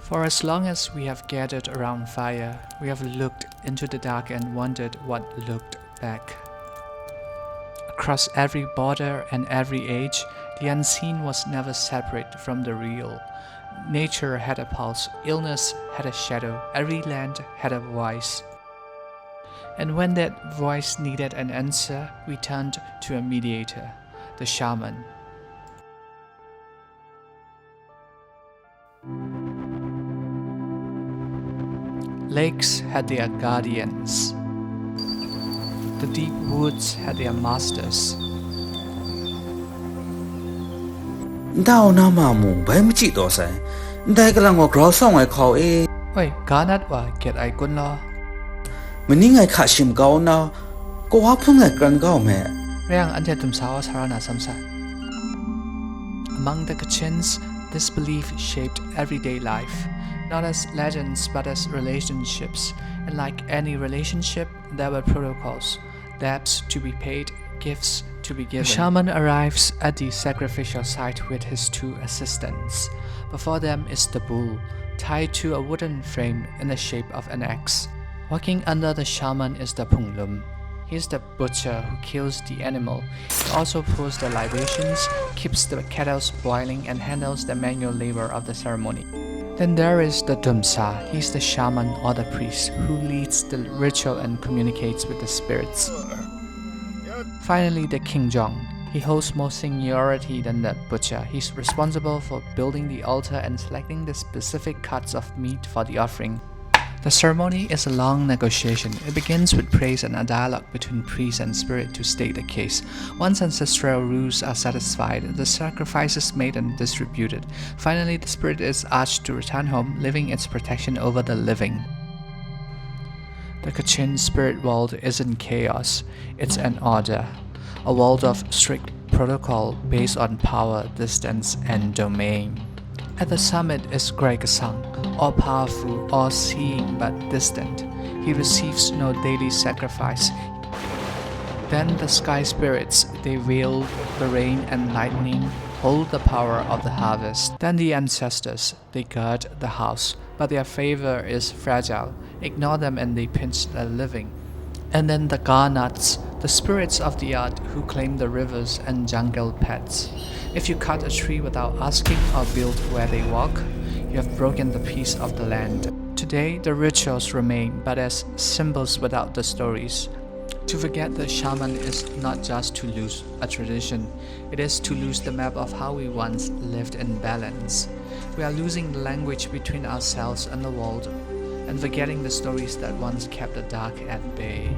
For as long as we have gathered around fire, we have looked into the dark and wondered what looked back. Across every border and every age, the unseen was never separate from the real. Nature had a pulse, illness had a shadow, every land had a voice. And when that voice needed an answer, we turned to a mediator, the shaman. Lakes had their guardians. The deep woods had their masters. Đau na mà mù bấy mới chỉ đó sai. Đây cái là ngọc rõ xong ngày khảo e. Oi, garnet wa get ai kun lo. Mình ní ngày khả sim gạo na, có hóa phun ngày gần gạo mẹ. Rang ante tum sao sarana samsa. Among the Kachins, this belief shaped everyday life, not as legends but as relationships. And like any relationship, there were protocols, debts to be paid, gifts to be given. The shaman arrives at the sacrificial site with his two assistants. Before them is the bull, tied to a wooden frame in the shape of an axe. Walking under the shaman is the punglum. He is the butcher who kills the animal. He also pours the libations, keeps the kettles boiling, and handles the manual labor of the ceremony. Then there is the dumsa. He is the shaman or the priest who leads the ritual and communicates with the spirits. Finally, the kingjong. He holds more seniority than the butcher. He's responsible for building the altar and selecting the specific cuts of meat for the offering. The ceremony is a long negotiation. It begins with praise and a dialogue between priest and spirit to state the case. Once ancestral rules are satisfied, the sacrifice is made and distributed. Finally, the spirit is asked to return home, leaving its protection over the living. The Kachin spirit world isn't chaos, it's an order. A world of strict protocol based on power, distance, and domain. At the summit is Gregasang, all-powerful, all-seeing but distant. He receives no daily sacrifice. Then the sky spirits, they wield the rain and lightning, hold the power of the harvest. Then the ancestors, they guard the house, but their favor is fragile. Ignore them and they pinch the living. And then the Garnats, the spirits of the earth who claim the rivers and jungle pets. If you cut a tree without asking or build where they walk, you have broken the peace of the land. Today, the rituals remain, but as symbols without the stories. To forget the shaman is not just to lose a tradition, it is to lose the map of how we once lived in balance. We are losing the language between ourselves and the world, and forgetting the stories that once kept the dark at bay.